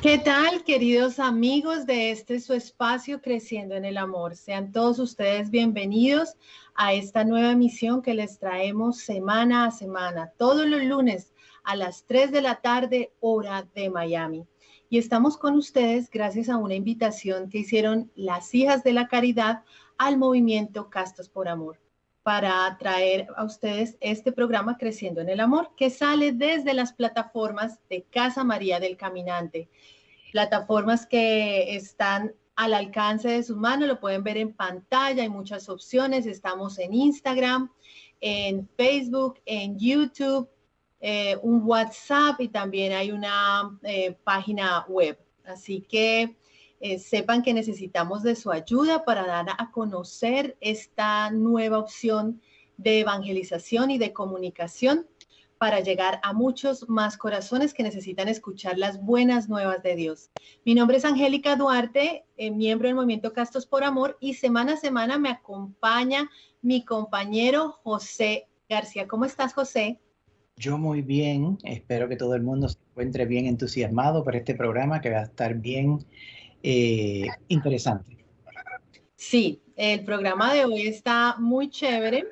¿Qué tal, queridos amigos de este su espacio Creciendo en el Amor? Sean todos ustedes bienvenidos a esta nueva emisión que les traemos semana a semana, todos los lunes a las 3 de la tarde, hora de Miami. Y estamos con ustedes gracias a una invitación que hicieron las Hijas de la Caridad al movimiento Castos por Amor, para traer a ustedes este programa Creciendo en el Amor, que sale desde las plataformas de Casa María del Caminante. Plataformas que están al alcance de sus manos, lo pueden ver en pantalla, hay muchas opciones, estamos en Instagram, en Facebook, en YouTube, un WhatsApp y también hay una página web. Así que sepan que necesitamos de su ayuda para dar a conocer esta nueva opción de evangelización y de comunicación para llegar a muchos más corazones que necesitan escuchar las buenas nuevas de Dios. Mi nombre es Angélica Duarte, miembro del Movimiento Castos por Amor, y semana a semana me acompaña mi compañero José García. ¿Cómo estás, José? Yo muy bien, espero que todo el mundo se encuentre bien entusiasmado por este programa que va a estar bien interesante. Sí, el programa de hoy está muy chévere,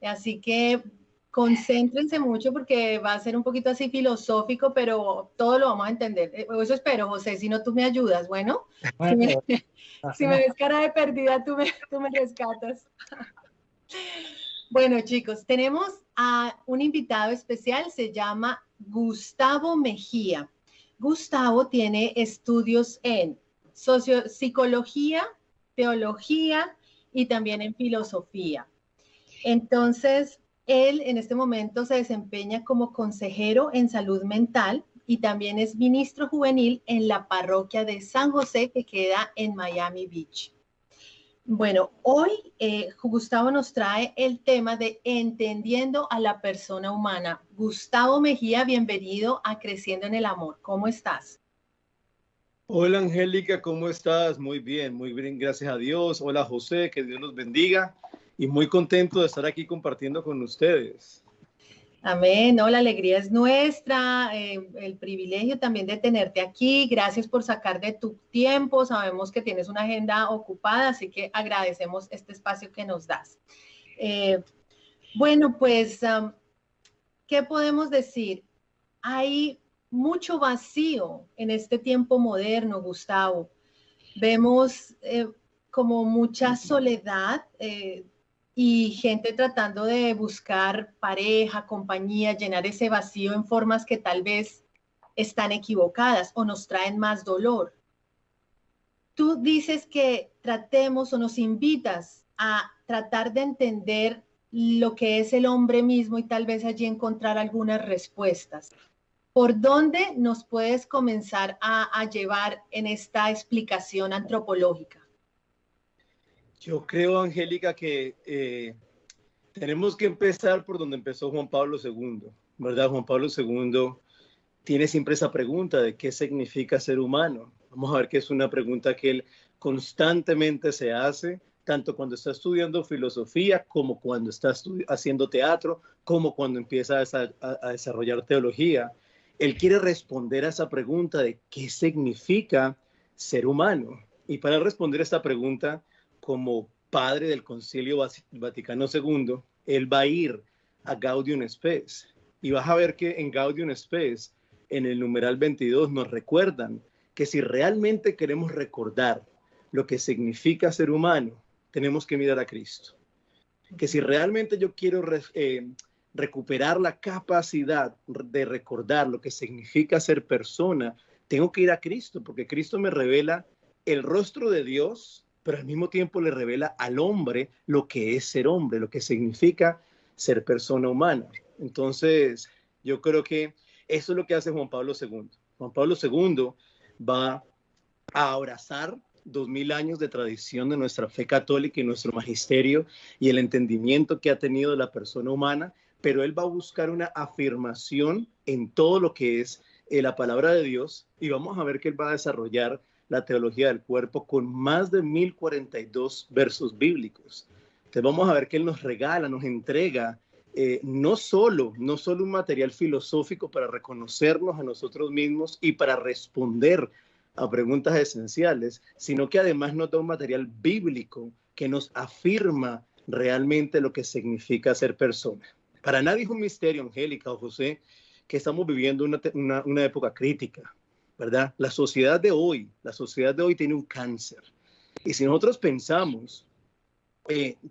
así que concéntrense mucho porque va a ser un poquito así filosófico, pero todo lo vamos a entender. Eso espero, José, si no tú me ayudas, bueno, Bueno, si me ves cara de perdida, tú me rescatas. Bueno, chicos, tenemos a un invitado especial, se llama Gustavo Mejía. Gustavo tiene estudios en psicología, teología y también en filosofía. Entonces, él en este momento se desempeña como consejero en salud mental y también es ministro juvenil en la parroquia de San José, que queda en Miami Beach. Bueno, hoy Gustavo nos trae el tema de entendiendo a la persona humana. Gustavo Mejía, bienvenido a Creciendo en el Amor. ¿Cómo estás? Hola Angélica, ¿cómo estás? Muy bien, gracias a Dios. Hola José, que Dios los bendiga y muy contento de estar aquí compartiendo con ustedes. Amén, no, la alegría es nuestra, el privilegio también de tenerte aquí. Gracias por sacar de tu tiempo. Sabemos que tienes una agenda ocupada, así que agradecemos este espacio que nos das. Bueno, pues, ¿qué podemos decir? Hay mucho vacío en este tiempo moderno, Gustavo. Vemos como mucha soledad y gente tratando de buscar pareja, compañía, llenar ese vacío en formas que tal vez están equivocadas o nos traen más dolor. Tú dices que tratemos o nos invitas a tratar de entender lo que es el hombre mismo y tal vez allí encontrar algunas respuestas. ¿Por dónde nos puedes comenzar a llevar en esta explicación antropológica? Yo creo, Angélica, que tenemos que empezar por donde empezó Juan Pablo II, ¿verdad? Juan Pablo II tiene siempre esa pregunta de qué significa ser humano. Vamos a ver que es una pregunta que él constantemente se hace, tanto cuando está estudiando filosofía, como cuando está haciendo teatro, como cuando empieza a desarrollar teología. Él quiere responder a esa pregunta de qué significa ser humano. Y para responder a esta pregunta, como padre del Concilio Vaticano II, él va a ir a Gaudium Spes. Y vas a ver que en Gaudium Spes, en el numeral 22, nos recuerdan que si realmente queremos recordar lo que significa ser humano, tenemos que mirar a Cristo. Que si realmente yo quiero recuperar la capacidad de recordar lo que significa ser persona, tengo que ir a Cristo, porque Cristo me revela el rostro de Dios, pero al mismo tiempo le revela al hombre lo que es ser hombre, lo que significa ser persona humana. Entonces, yo creo que eso es lo que hace Juan Pablo II. Juan Pablo II va a abrazar 2000 años de tradición de nuestra fe católica y nuestro magisterio y el entendimiento que ha tenido de la persona humana, pero él va a buscar una afirmación en todo lo que es la palabra de Dios, y vamos a ver que él va a desarrollar la teología del cuerpo con más de 1042 versos bíblicos. Entonces vamos a ver que él nos regala, nos entrega no solo un material filosófico para reconocernos a nosotros mismos y para responder a preguntas esenciales, sino que además nos da un material bíblico que nos afirma realmente lo que significa ser persona. Para nadie es un misterio, Angélica o José, que estamos viviendo una época crítica, ¿verdad? La sociedad de hoy tiene un cáncer. Y si nosotros pensamos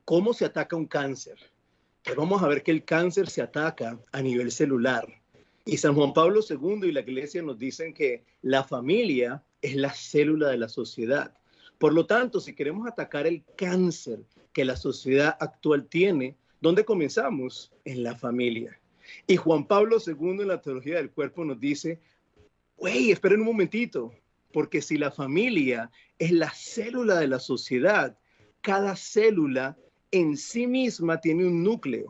cómo se ataca un cáncer, pues vamos a ver que el cáncer se ataca a nivel celular. Y San Juan Pablo II y la Iglesia nos dicen que la familia es la célula de la sociedad. Por lo tanto, si queremos atacar el cáncer que la sociedad actual tiene, ¿dónde comenzamos? En la familia. Y Juan Pablo II en la teología del cuerpo nos dice, güey, esperen un momentito, porque si la familia es la célula de la sociedad, cada célula en sí misma tiene un núcleo.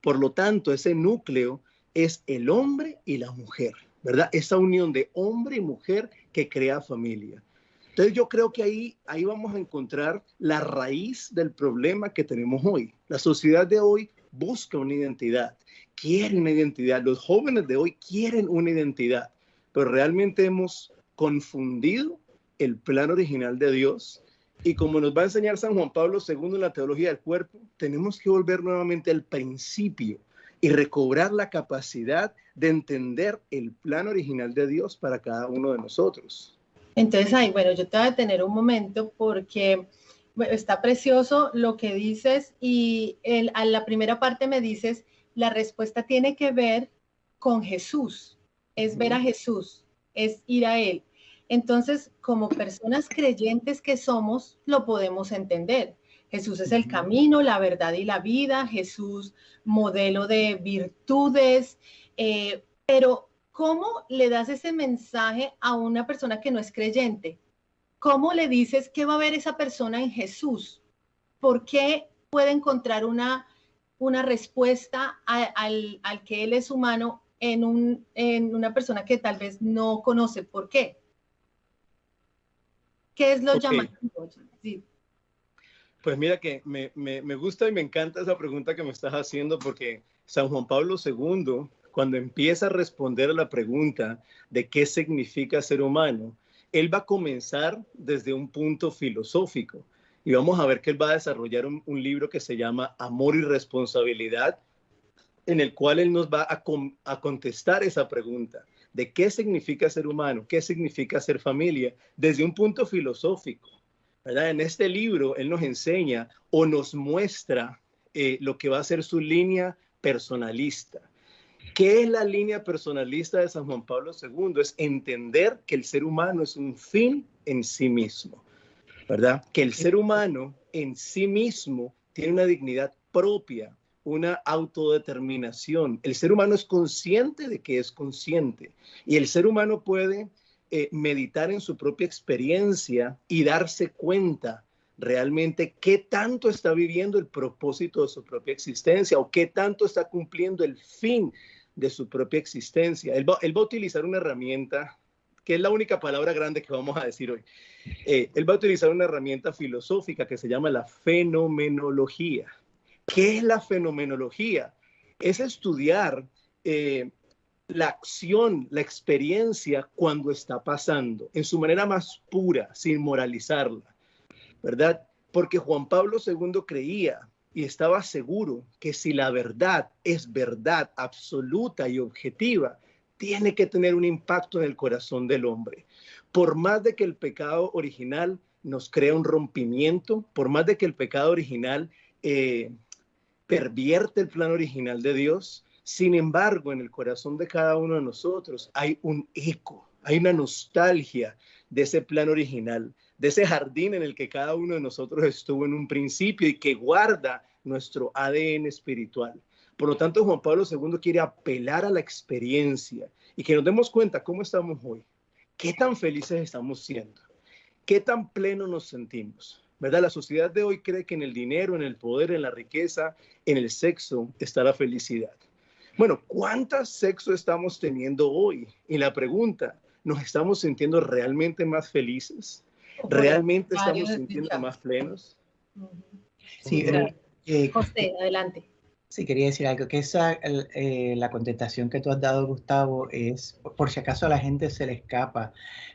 Por lo tanto, ese núcleo es el hombre y la mujer, ¿verdad? Esa unión de hombre y mujer que crea familia. Entonces yo creo que ahí vamos a encontrar la raíz del problema que tenemos hoy. La sociedad de hoy busca una identidad, quiere una identidad. Los jóvenes de hoy quieren una identidad, pero realmente hemos confundido el plan original de Dios. Y como nos va a enseñar San Juan Pablo II en la teología del cuerpo, tenemos que volver nuevamente al principio y recobrar la capacidad de entender el plan original de Dios para cada uno de nosotros. Entonces, bueno, yo te voy a detener un momento porque bueno, está precioso lo que dices y a la primera parte me dices, la respuesta tiene que ver con Jesús, es ver a Jesús, es ir a Él. Entonces, como personas creyentes que somos, lo podemos entender. Jesús es el camino, la verdad y la vida, Jesús modelo de virtudes, pero ¿cómo le das ese mensaje a una persona que no es creyente? ¿Cómo le dices qué va a ver esa persona en Jesús? ¿Por qué puede encontrar una respuesta al que Él es humano en una persona que tal vez no conoce? ¿Por qué? ¿Qué es lo llamativo? Sí. Pues mira que me gusta y me encanta esa pregunta que me estás haciendo porque San Juan Pablo II, cuando empieza a responder a la pregunta de qué significa ser humano, él va a comenzar desde un punto filosófico y vamos a ver que él va a desarrollar un libro que se llama Amor y Responsabilidad, en el cual él nos va a contestar esa pregunta de qué significa ser humano, qué significa ser familia, desde un punto filosófico, ¿verdad? En este libro él nos enseña o nos muestra lo que va a ser su línea personalista. ¿Qué es la línea personalista de San Juan Pablo II? Es entender que el ser humano es un fin en sí mismo, ¿verdad? Que el ser humano en sí mismo tiene una dignidad propia, una autodeterminación. El ser humano es consciente de que es consciente y el ser humano puede meditar en su propia experiencia y darse cuenta realmente qué tanto está viviendo el propósito de su propia existencia o qué tanto está cumpliendo el fin de su propia existencia. Él va a utilizar una herramienta que es la única palabra grande que vamos a decir hoy. Él va a utilizar una herramienta filosófica que se llama la fenomenología. ¿Qué es la fenomenología? Es estudiar la acción, la experiencia cuando está pasando, en su manera más pura, sin moralizarla, ¿verdad? Porque Juan Pablo II creía y estaba seguro que si la verdad es verdad absoluta y objetiva, tiene que tener un impacto en el corazón del hombre. Por más de que el pecado original nos crea un rompimiento, por más de que el pecado original pervierte el plan original de Dios, sin embargo, en el corazón de cada uno de nosotros hay un eco, hay una nostalgia de ese plan original, de ese jardín en el que cada uno de nosotros estuvo en un principio y que guarda nuestro ADN espiritual. Por lo tanto, Juan Pablo II quiere apelar a la experiencia y que nos demos cuenta cómo estamos hoy, qué tan felices estamos siendo, qué tan plenos nos sentimos, ¿verdad? La sociedad de hoy cree que en el dinero, en el poder, en la riqueza, en el sexo está la felicidad. Bueno, ¿cuántas sexo estamos teniendo hoy? Y la pregunta, ¿nos estamos sintiendo realmente más felices? ¿Realmente estamos sintiendo más plenos? Sí, José, adelante. Sí, quería decir algo, que la contestación que tú has dado, Gustavo, es, por si acaso a la gente se le escapa,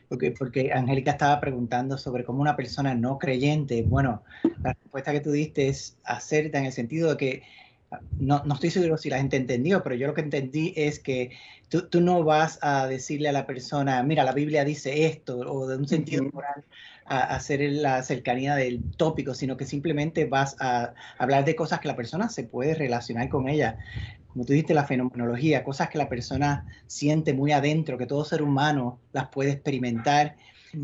porque Angélica estaba preguntando sobre cómo una persona no creyente, bueno, la respuesta que tú diste es acerta en el sentido de que, no estoy seguro si la gente entendió, pero yo lo que entendí es que tú no vas a decirle a la persona, mira, la Biblia dice esto, o de un sentido moral, a hacer la cercanía del tópico, sino que simplemente vas a hablar de cosas que la persona se puede relacionar con ella. Como tú dijiste, la fenomenología, cosas que la persona siente muy adentro, que todo ser humano las puede experimentar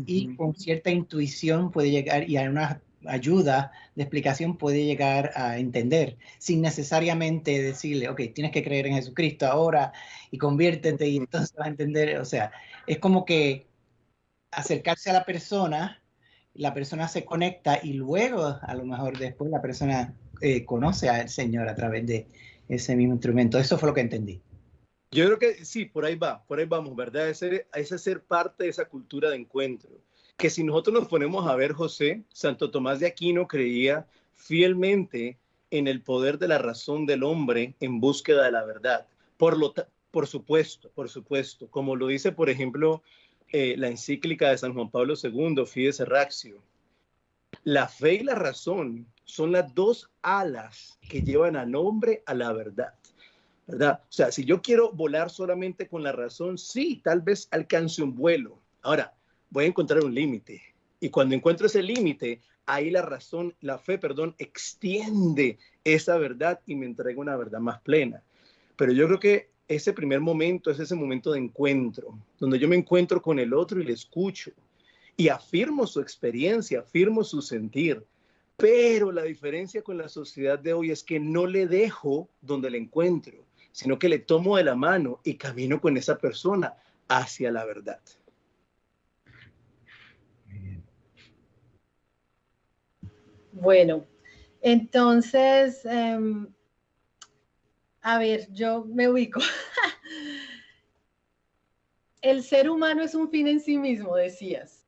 y con cierta intuición puede llegar, y hay una ayuda de explicación puede llegar a entender, sin necesariamente decirle, ok, tienes que creer en Jesucristo ahora y conviértete y entonces vas a entender. O sea, es como que acercarse a la persona se conecta y luego, a lo mejor después, la persona conoce al Señor a través de ese mismo instrumento. Eso fue lo que entendí. Yo creo que sí, por ahí vamos, ¿verdad? Ese ser parte de esa cultura de encuentro. Que si nosotros nos ponemos a ver, José, Santo Tomás de Aquino creía fielmente en el poder de la razón del hombre en búsqueda de la verdad. Por supuesto, como lo dice, por ejemplo, la encíclica de San Juan Pablo II, Fides Ratio. La fe y la razón son las dos alas que llevan al hombre a la verdad. ¿Verdad? O sea, si yo quiero volar solamente con la razón, sí, tal vez alcance un vuelo. Ahora, voy a encontrar un límite. Y cuando encuentro ese límite, ahí la fe, extiende esa verdad y me entrega una verdad más plena. Pero yo creo que ese primer momento es ese momento de encuentro, donde yo me encuentro con el otro y le escucho. Y afirmo su experiencia, afirmo su sentir. Pero la diferencia con la sociedad de hoy es que no le dejo donde le encuentro, sino que le tomo de la mano y camino con esa persona hacia la verdad. Bueno, entonces, a ver, yo me ubico. El ser humano es un fin en sí mismo, decías.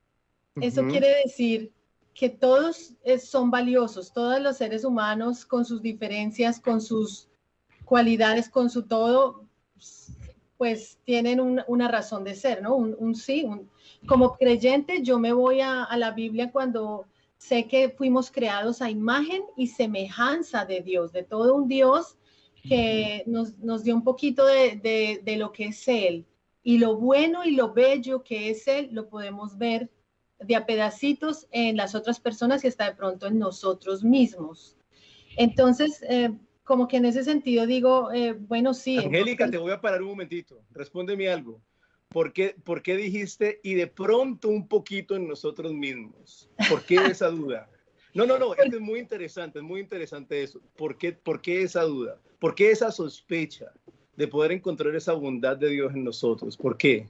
Eso quiere decir que todos son valiosos, todos los seres humanos con sus diferencias, con sus cualidades, con su todo, pues tienen una razón de ser, ¿no? Como creyente yo me voy a la Biblia cuando sé que fuimos creados a imagen y semejanza de Dios, de todo un Dios que nos dio un poquito de lo que es Él. Y lo bueno y lo bello que es Él lo podemos ver de a pedacitos en las otras personas y hasta de pronto en nosotros mismos. Entonces, como que en ese sentido digo, bueno, sí. Angélica, te voy a parar un momentito. Respóndeme algo. ¿Por qué dijiste y de pronto un poquito en nosotros mismos? ¿Por qué esa duda? No, es muy interesante eso. ¿Por qué esa duda? ¿Por qué esa sospecha de poder encontrar esa bondad de Dios en nosotros? ¿Por qué?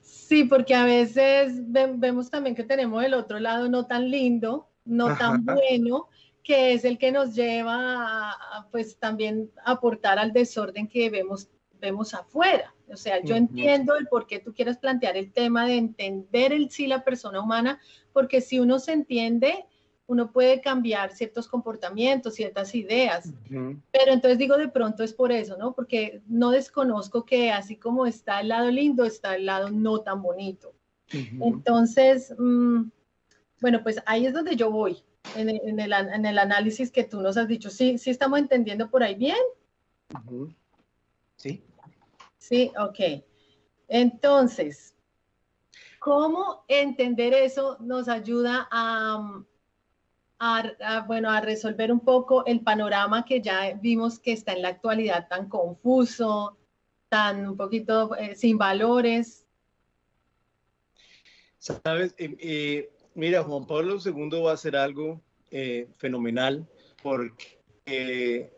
Sí, porque a veces vemos también que tenemos el otro lado no tan lindo, no tan bueno, que es el que nos lleva a pues también aportar al desorden que vemos afuera. O sea, yo entiendo el por qué tú quieres plantear el tema de entender la persona humana, porque si uno se entiende, uno puede cambiar ciertos comportamientos, ciertas ideas. Pero entonces digo, de pronto es por eso, ¿no? Porque no desconozco que así como está el lado lindo, está el lado no tan bonito. Entonces, bueno, pues ahí es donde yo voy, en el análisis que tú nos has dicho. ¿Sí estamos entendiendo por ahí bien? Sí. Sí, ok. Entonces, ¿cómo entender eso nos ayuda a resolver un poco el panorama que ya vimos que está en la actualidad tan confuso, tan un poquito sin valores? Sabes, mira, Juan Pablo II va a hacer algo fenomenal porque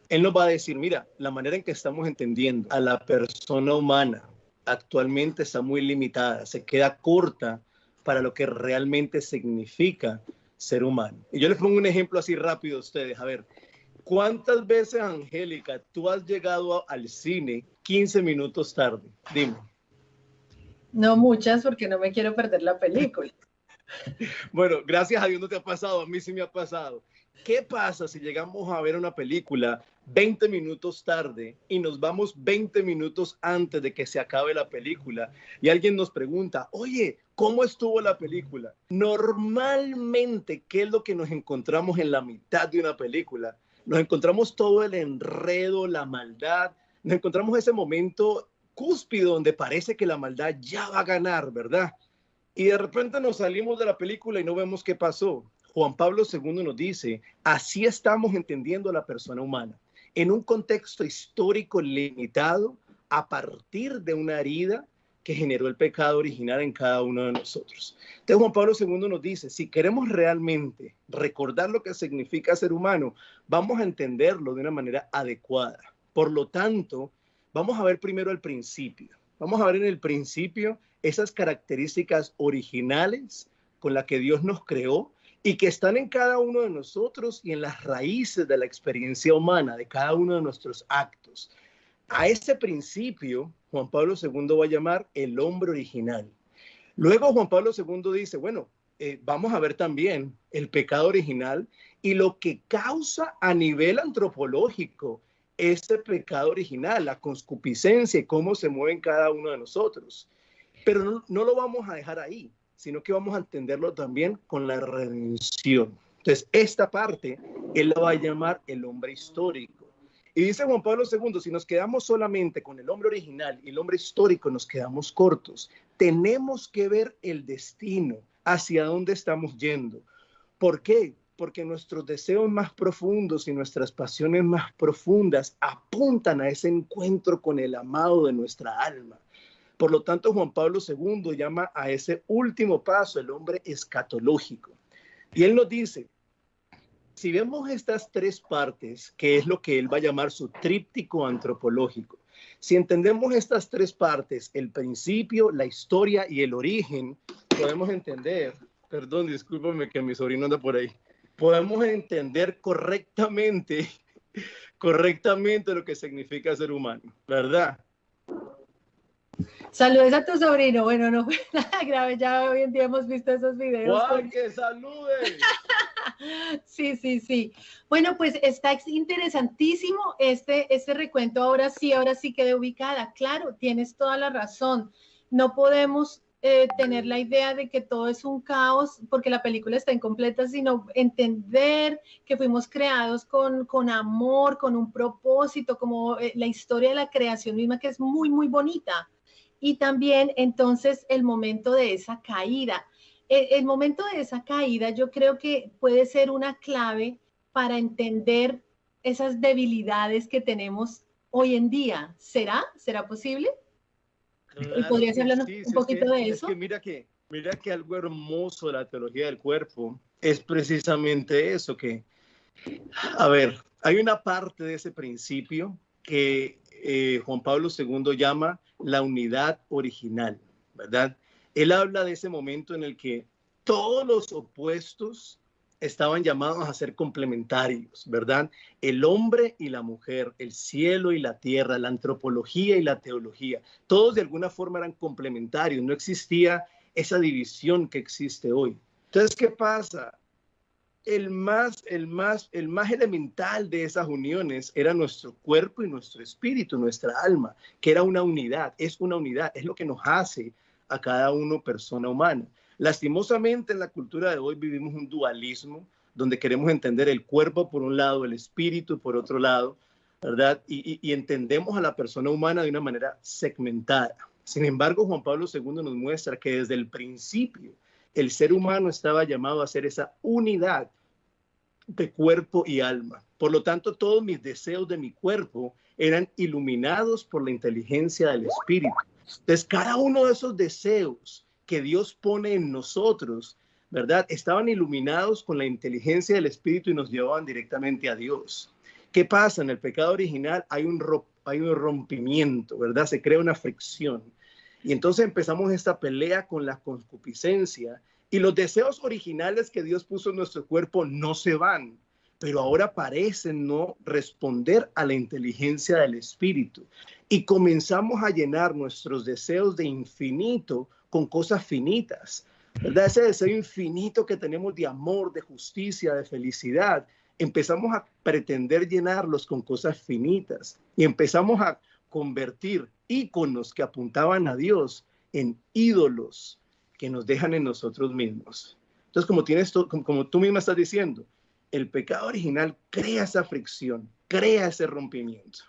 él nos va a decir, mira, la manera en que estamos entendiendo a la persona humana actualmente está muy limitada, se queda corta para lo que realmente significa ser humano. Y yo les pongo un ejemplo así rápido a ustedes. A ver, ¿cuántas veces, Angélica, tú has llegado al cine 15 minutos tarde? Dime. No muchas, porque no me quiero perder la película. Bueno, gracias a Dios no te ha pasado, a mí sí me ha pasado. ¿Qué pasa si llegamos a ver una película 20 minutos tarde y nos vamos 20 minutos antes de que se acabe la película y alguien nos pregunta, oye, ¿cómo estuvo la película? Normalmente, ¿qué es lo que nos encontramos en la mitad de una película? Nos encontramos todo el enredo, la maldad, nos encontramos ese momento cúspide donde parece que la maldad ya va a ganar, ¿verdad? Y de repente nos salimos de la película y no vemos qué pasó. Juan Pablo II nos dice, así estamos entendiendo a la persona humana, en un contexto histórico limitado a partir de una herida que generó el pecado original en cada uno de nosotros. Entonces Juan Pablo II nos dice, si queremos realmente recordar lo que significa ser humano, vamos a entenderlo de una manera adecuada. Por lo tanto, vamos a ver primero el principio. Vamos a ver en el principio esas características originales con las que Dios nos creó y que están en cada uno de nosotros y en las raíces de la experiencia humana, de cada uno de nuestros actos. A ese principio, Juan Pablo II va a llamar el hombre original. Luego Juan Pablo II dice, bueno, vamos a ver también el pecado original y lo que causa a nivel antropológico ese pecado original, la concupiscencia y cómo se mueve en cada uno de nosotros. Pero no lo vamos a dejar ahí, sino que vamos a entenderlo también con la redención. Entonces, esta parte, él la va a llamar el hombre histórico. Y dice Juan Pablo II, si nos quedamos solamente con el hombre original y el hombre histórico, nos quedamos cortos. Tenemos que ver el destino, hacia dónde estamos yendo. ¿Por qué? Porque nuestros deseos más profundos y nuestras pasiones más profundas apuntan a ese encuentro con el amado de nuestra alma. Por lo tanto, Juan Pablo II llama a ese último paso el hombre escatológico. Y él nos dice, si vemos estas tres partes, que es lo que él va a llamar su tríptico antropológico, si entendemos estas tres partes, el principio, la historia y el origen, podemos entender, perdón, discúlpame que mi sobrino anda por ahí, podemos entender correctamente lo que significa ser humano, ¿verdad? Saludes a tu sobrino. Bueno, no fue nada grave, ya hoy en día hemos visto esos videos. ¡Juan, que salude! Sí, sí, sí. Bueno, pues está interesantísimo este recuento. Ahora sí quedé ubicada. Claro, tienes toda la razón. No podemos tener la idea de que todo es un caos porque la película está incompleta, sino entender que fuimos creados con amor, con un propósito, como la historia de la creación misma, que es muy, muy bonita. Y también entonces el momento de esa caída. El momento de esa caída yo creo que puede ser una clave para entender esas debilidades que tenemos hoy en día. ¿Será? ¿Será posible? Claro, ¿Podrías hablar un poquito de eso? Es que mira que algo hermoso de la teología del cuerpo es precisamente eso, que, a ver, hay una parte de ese principio que Juan Pablo II llama la unidad original, ¿verdad? Él habla de ese momento en el que todos los opuestos estaban llamados a ser complementarios, ¿verdad? El hombre y la mujer, el cielo y la tierra, la antropología y la teología, todos de alguna forma eran complementarios, no existía esa división que existe hoy. Entonces, ¿qué pasa? El más elemental de esas uniones era nuestro cuerpo y nuestro espíritu, nuestra alma, que era una unidad, es lo que nos hace a cada uno persona humana. Lastimosamente en la cultura de hoy vivimos un dualismo donde queremos entender el cuerpo por un lado, el espíritu por otro lado, ¿verdad? Y entendemos a la persona humana de una manera segmentada. Sin embargo, Juan Pablo II nos muestra que desde el principio el ser humano estaba llamado a ser esa unidad de cuerpo y alma. Por lo tanto, todos mis deseos de mi cuerpo eran iluminados por la inteligencia del espíritu. Entonces, cada uno de esos deseos que Dios pone en nosotros, ¿verdad? Estaban iluminados con la inteligencia del espíritu y nos llevaban directamente a Dios. ¿Qué pasa? En el pecado original hay un rompimiento, ¿verdad? Se crea una fricción. Y entonces empezamos esta pelea con la concupiscencia y los deseos originales que Dios puso en nuestro cuerpo no se van, pero ahora parecen no responder a la inteligencia del espíritu. Y comenzamos a llenar nuestros deseos de infinito con cosas finitas, ¿verdad? Ese deseo infinito que tenemos de amor, de justicia, de felicidad, empezamos a pretender llenarlos con cosas finitas y empezamos a convertir íconos que apuntaban a Dios en ídolos que nos dejan en nosotros mismos. Entonces, como tú misma estás diciendo, el pecado original crea esa fricción, crea ese rompimiento.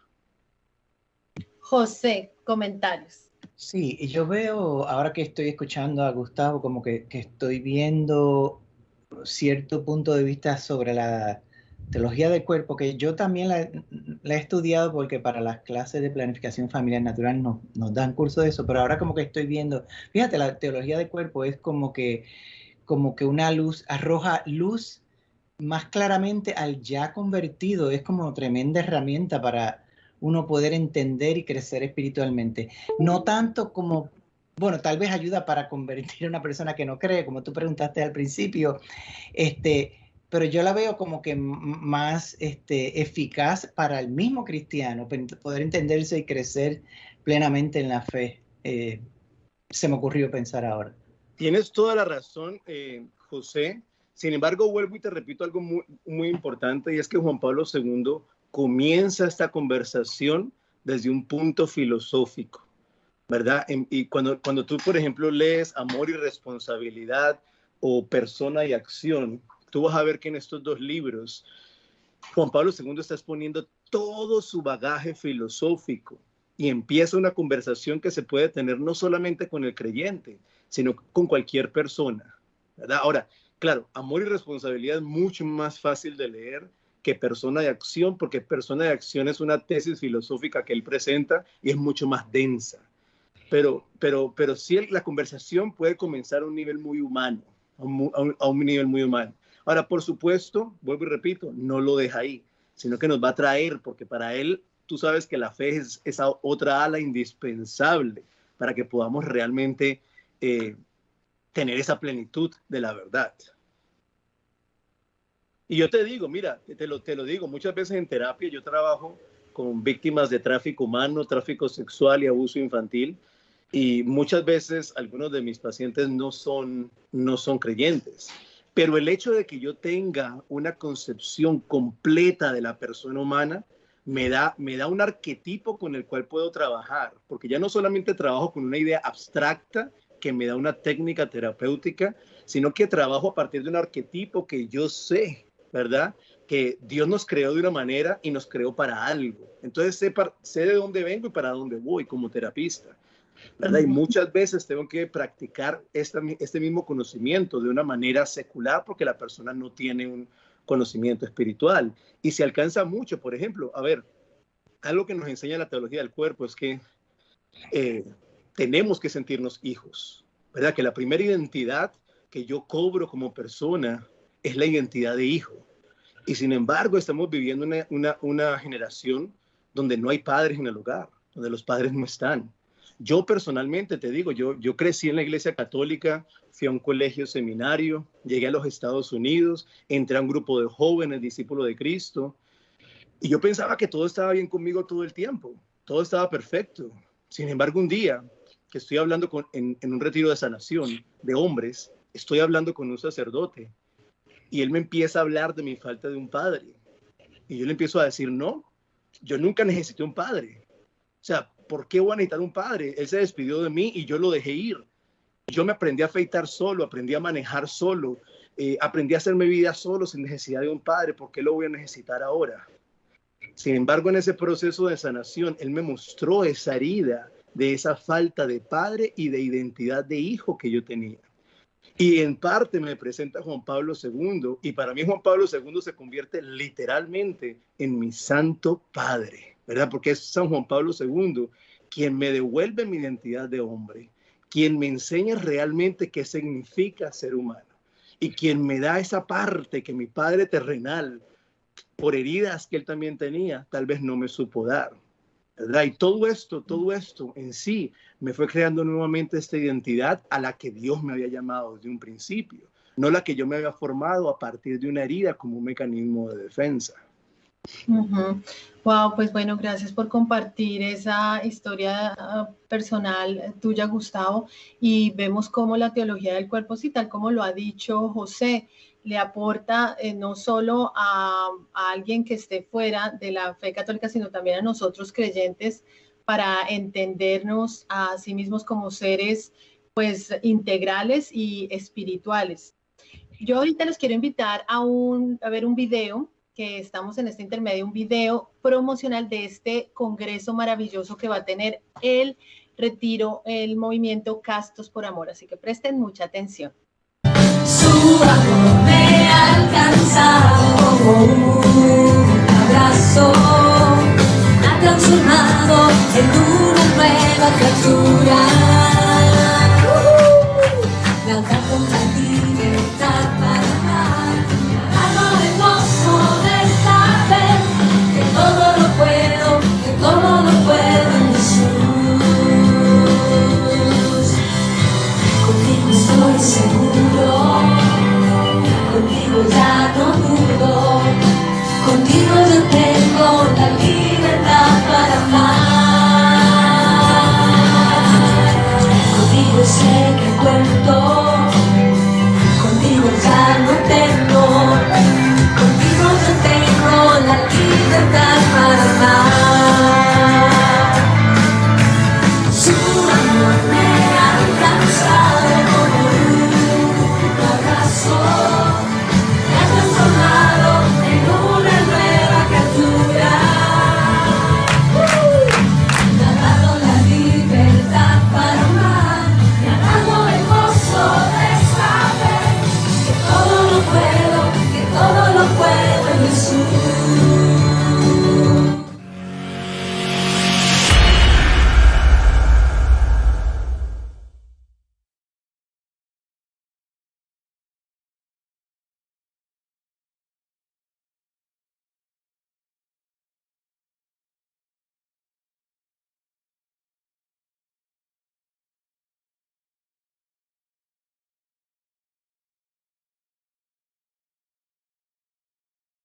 José, comentarios. Sí, y yo veo, ahora que estoy escuchando a Gustavo, como que estoy viendo cierto punto de vista sobre la teología del cuerpo, que yo también la he estudiado porque para las clases de planificación familiar natural nos dan curso de eso, pero ahora como que estoy viendo, fíjate, la teología del cuerpo es como que una luz, arroja luz más claramente al ya convertido, es como tremenda herramienta para uno poder entender y crecer espiritualmente. No tanto como, bueno, tal vez ayuda para convertir a una persona que no cree, como tú preguntaste al principio, pero yo la veo como que más eficaz para el mismo cristiano, poder entenderse y crecer plenamente en la fe. Se me ocurrió pensar ahora. Tienes toda la razón, José. Sin embargo, vuelvo y te repito algo muy, muy importante, y es que Juan Pablo II comienza esta conversación desde un punto filosófico, ¿verdad? Y cuando tú, por ejemplo, lees Amor y Responsabilidad o Persona y Acción, tú vas a ver que en estos dos libros Juan Pablo II está exponiendo todo su bagaje filosófico y empieza una conversación que se puede tener no solamente con el creyente, sino con cualquier persona, ¿verdad? Ahora, claro, Amor y Responsabilidad es mucho más fácil de leer que Persona de Acción, porque Persona de Acción es una tesis filosófica que él presenta y es mucho más densa. Pero sí, la conversación puede comenzar a un nivel muy humano, a un nivel muy humano. Ahora, por supuesto, vuelvo y repito, no lo deja ahí, sino que nos va a traer, porque para él, tú sabes que la fe es esa otra ala indispensable para que podamos realmente tener esa plenitud de la verdad. Y yo te digo, mira, te lo digo, muchas veces en terapia yo trabajo con víctimas de tráfico humano, tráfico sexual y abuso infantil, y muchas veces algunos de mis pacientes no son creyentes. Pero el hecho de que yo tenga una concepción completa de la persona humana me da un arquetipo con el cual puedo trabajar, porque ya no solamente trabajo con una idea abstracta que me da una técnica terapéutica, sino que trabajo a partir de un arquetipo que yo sé, ¿verdad? Que Dios nos creó de una manera y nos creó para algo. Entonces sé de dónde vengo y para dónde voy como terapista, ¿verdad? Y muchas veces tengo que practicar este mismo conocimiento de una manera secular porque la persona no tiene un conocimiento espiritual. Y se alcanza mucho, por ejemplo, a ver, algo que nos enseña la teología del cuerpo es que tenemos que sentirnos hijos, ¿verdad? Que la primera identidad que yo cobro como persona es la identidad de hijo. Y sin embargo, estamos viviendo una generación donde no hay padres en el hogar, donde los padres no están. Yo personalmente te digo, yo crecí en la iglesia católica, fui a un colegio seminario, llegué a los Estados Unidos, entré a un grupo de jóvenes discípulos de Cristo, y yo pensaba que todo estaba bien conmigo todo el tiempo, todo estaba perfecto. Sin embargo, un día que estoy hablando en un retiro de sanación de hombres, estoy hablando con un sacerdote, y él me empieza a hablar de mi falta de un padre. Y yo le empiezo a decir, no, yo nunca necesité un padre. O sea, ¿por qué voy a necesitar un padre? Él se despidió de mí y yo lo dejé ir. Yo me aprendí a afeitar solo, aprendí a manejar solo, aprendí a hacer mi vida solo sin necesidad de un padre. ¿Por qué lo voy a necesitar ahora? Sin embargo, en ese proceso de sanación, él me mostró esa herida de esa falta de padre y de identidad de hijo que yo tenía. Y en parte me presenta Juan Pablo II, y para mí Juan Pablo II se convierte literalmente en mi santo padre, ¿verdad? Porque es San Juan Pablo II quien me devuelve mi identidad de hombre, quien me enseña realmente qué significa ser humano, y quien me da esa parte que mi padre terrenal, por heridas que él también tenía, tal vez no me supo dar, ¿verdad? Y todo esto en sí me fue creando nuevamente esta identidad a la que Dios me había llamado desde un principio, no la que yo me había formado a partir de una herida como un mecanismo de defensa. Wow, pues bueno, gracias por compartir esa historia personal tuya, Gustavo. Y vemos cómo la teología del cuerpo, sí, tal como lo ha dicho José, le aporta no solo a alguien que esté fuera de la fe católica, sino también a nosotros creyentes para entendernos a sí mismos como seres pues integrales y espirituales. Yo ahorita les quiero invitar a ver un video, que estamos en este intermedio, un video promocional de este congreso maravilloso que va a tener el retiro, el movimiento Castos por Amor. Así que presten mucha atención. Su amor me ha alcanzado como un abrazo, ha transformado en una nueva criatura. Me ha dado la libertad para amar, me ha dado el gozo de saber que todo lo puedo, que todo lo puedo en Jesús. Contigo estoy seguro, contigo ya no dudo, contigo yo tengo la libertad para amar. Contigo sé que cuento, contigo ya no tengo, contigo yo tengo la libertad para amar. Su amor me ha alcanzado como un abrazo, me ha transformado en una nueva criatura. Me ha dado la libertad para amar, me ha dado el gozo de saber que todo lo puedo en Jesús.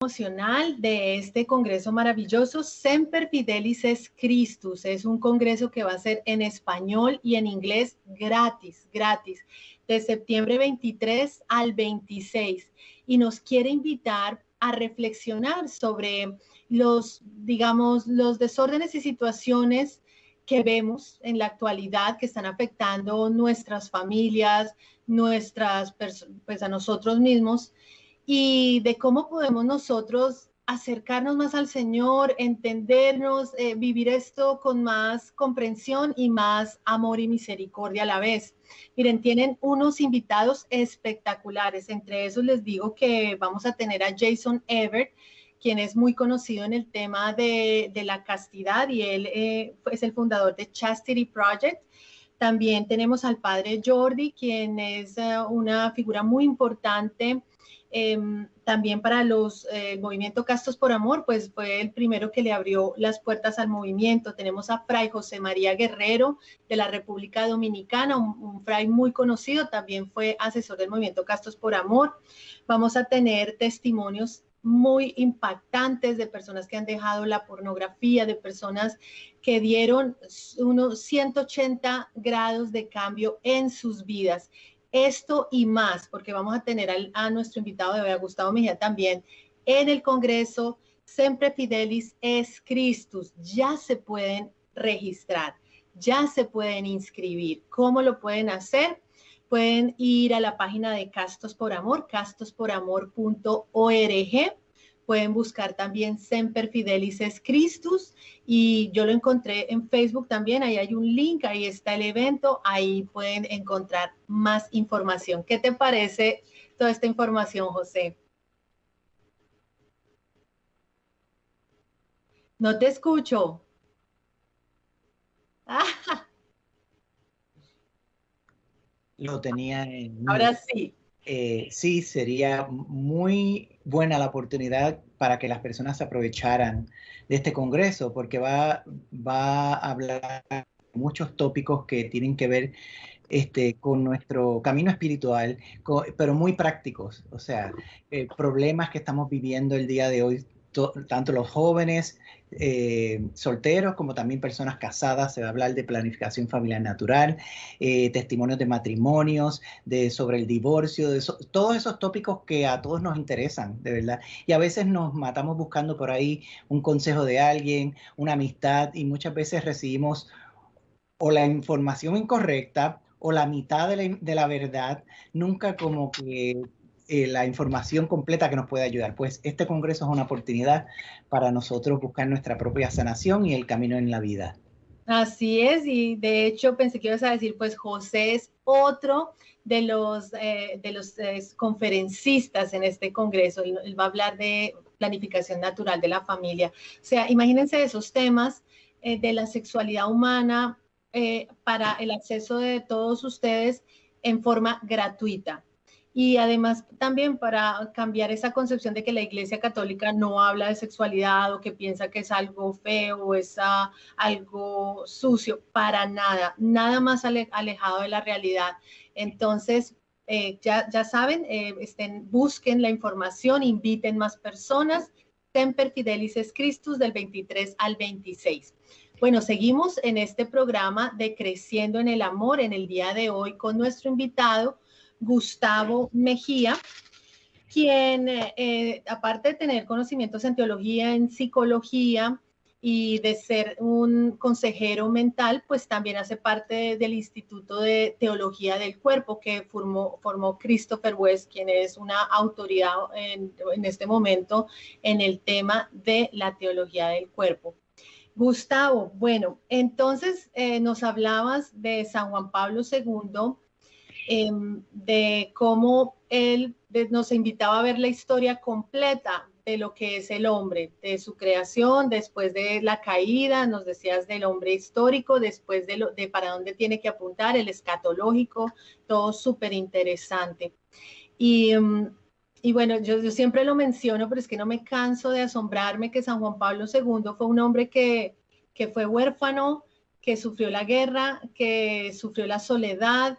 Emocional de este congreso maravilloso, Semper Fidelis es Christus. Es un congreso que va a ser en español y en inglés gratis, de septiembre 23 al 26. Y nos quiere invitar a reflexionar sobre los desórdenes y situaciones que vemos en la actualidad que están afectando nuestras familias, pues a nosotros mismos, y de cómo podemos nosotros acercarnos más al Señor, entendernos, vivir esto con más comprensión y más amor y misericordia a la vez. Miren, tienen unos invitados espectaculares. Entre esos les digo que vamos a tener a Jason Evert, quien es muy conocido en el tema de la castidad, y él es el fundador de Chastity Project. También tenemos al padre Jordi, quien es una figura muy importante también para el movimiento Castos por Amor, pues fue el primero que le abrió las puertas al movimiento. Tenemos a Fray José María Guerrero de la República Dominicana, un fray muy conocido, también fue asesor del movimiento Castos por Amor. Vamos a tener testimonios muy impactantes de personas que han dejado la pornografía, de personas que dieron unos 180 grados de cambio en sus vidas. Esto y más, porque vamos a tener a nuestro invitado de hoy, a Gustavo Mejía, también en el Congreso Semper Fidelis es Christus. Ya se pueden registrar, ya se pueden inscribir. ¿Cómo lo pueden hacer? Pueden ir a la página de Castos por Amor, castosporamor.org. Pueden buscar también Semper Fidelis es Christus, y yo lo encontré en Facebook también. Ahí hay un link, ahí está el evento, ahí pueden encontrar más información. ¿Qué te parece toda esta información, José? No te escucho. Lo tenía en... Ahora sí. Sí, sería muy buena la oportunidad para que las personas se aprovecharan de este congreso, porque va a hablar de muchos tópicos que tienen que ver con nuestro camino espiritual, pero muy prácticos. O sea, problemas que estamos viviendo el día de hoy tanto los jóvenes solteros como también personas casadas. Se va a hablar de planificación familiar natural, testimonios de matrimonios, sobre el divorcio, todos esos tópicos que a todos nos interesan, de verdad. Y a veces nos matamos buscando por ahí un consejo de alguien, una amistad, y muchas veces recibimos o la información incorrecta o la mitad de la verdad, nunca como que la información completa que nos puede ayudar. Pues este congreso es una oportunidad para nosotros buscar nuestra propia sanación y el camino en la vida. Así es, y de hecho pensé que ibas a decir, pues José es otro de los conferencistas en este congreso. Él va a hablar de planificación natural de la familia. O sea, imagínense esos temas de la sexualidad humana para el acceso de todos ustedes en forma gratuita. Y además también para cambiar esa concepción de que la Iglesia Católica no habla de sexualidad o que piensa que es algo feo o es algo sucio, para nada, nada más alejado de la realidad. Entonces, ya saben, busquen la información, inviten más personas. Semper Fidelis es Christus, del 23 al 26. Bueno, seguimos en este programa de Creciendo en el Amor en el día de hoy con nuestro invitado, Gustavo Mejía, quien, aparte de tener conocimientos en teología, en psicología y de ser un consejero mental, pues también hace parte del Instituto de Teología del Cuerpo que formó Christopher West, quien es una autoridad en este momento en el tema de la teología del cuerpo. Gustavo, bueno, entonces nos hablabas de San Juan Pablo II, de cómo él nos invitaba a ver la historia completa de lo que es el hombre, de su creación, después de la caída, nos decías del hombre histórico, después de para dónde tiene que apuntar, el escatológico, todo súper interesante. Y bueno, yo siempre lo menciono, pero es que no me canso de asombrarme que San Juan Pablo II fue un hombre que fue huérfano, que sufrió la guerra, que sufrió la soledad,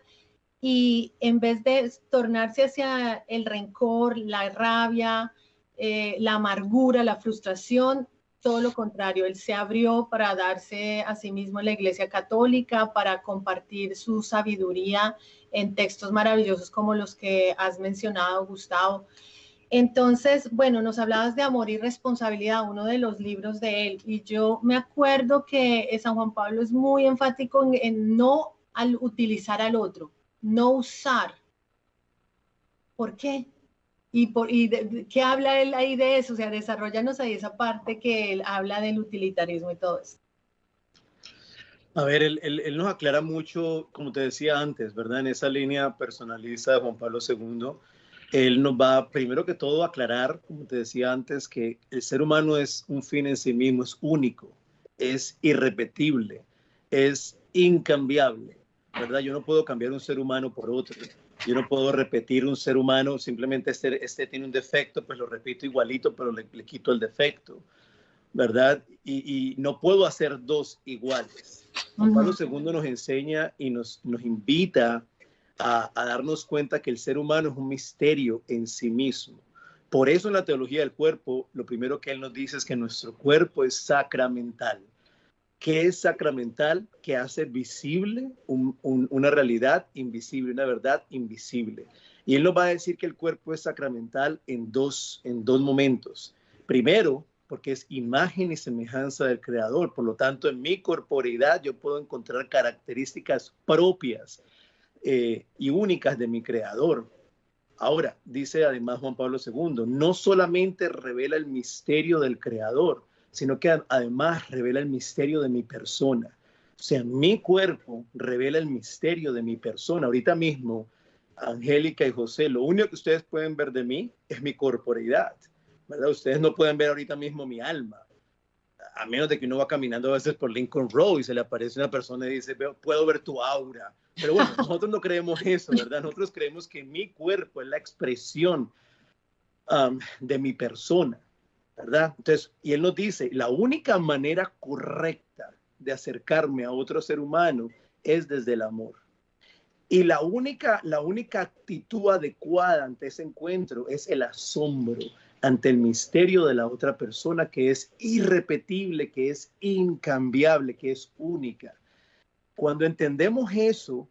y en vez de tornarse hacia el rencor, la rabia, la amargura, la frustración, todo lo contrario, él se abrió para darse a sí mismo en la Iglesia Católica, para compartir su sabiduría en textos maravillosos como los que has mencionado, Gustavo. Entonces, bueno, nos hablabas de Amor y Responsabilidad, uno de los libros de él, y yo me acuerdo que San Juan Pablo es muy enfático en no utilizar al otro, no usar. ¿Por qué? ¿Qué habla él ahí de eso? O sea, desarrollanos ahí esa parte que él habla del utilitarismo y todo eso. A ver, él nos aclara mucho, como te decía antes, ¿verdad? En esa línea personalista de Juan Pablo II, él nos va, primero que todo, a aclarar, como te decía antes, que el ser humano es un fin en sí mismo, es único, es irrepetible, es incambiable, ¿verdad? Yo no puedo cambiar un ser humano por otro. Yo no puedo repetir un ser humano, simplemente este tiene un defecto, pues lo repito igualito, pero le quito el defecto, ¿verdad? Y no puedo hacer dos iguales. Juan Pablo II nos enseña y nos invita a darnos cuenta que el ser humano es un misterio en sí mismo. Por eso en la teología del cuerpo, lo primero que él nos dice es que nuestro cuerpo es sacramental. ¿Qué es sacramental? Que hace visible una realidad invisible, una verdad invisible. Y él nos va a decir que el cuerpo es sacramental en dos momentos. Primero, porque es imagen y semejanza del Creador. Por lo tanto, en mi corporeidad yo puedo encontrar características propias y únicas de mi Creador. Ahora, dice además Juan Pablo II, no solamente revela el misterio del Creador, sino que además revela el misterio de mi persona. O sea, mi cuerpo revela el misterio de mi persona. Ahorita mismo, Angélica y José, lo único que ustedes pueden ver de mí es mi corporeidad, ¿verdad? Ustedes no pueden ver ahorita mismo mi alma, a menos de que uno va caminando a veces por Lincoln Road y se le aparece una persona y dice, puedo ver tu aura. Pero bueno, nosotros no creemos eso, ¿verdad? Nosotros creemos que mi cuerpo es la expresión de mi persona, ¿verdad? Entonces, y él nos dice, la única manera correcta de acercarme a otro ser humano es desde el amor. Y la única actitud adecuada ante ese encuentro es el asombro, ante el misterio de la otra persona, que es irrepetible, que es incambiable, que es única. Cuando entendemos eso,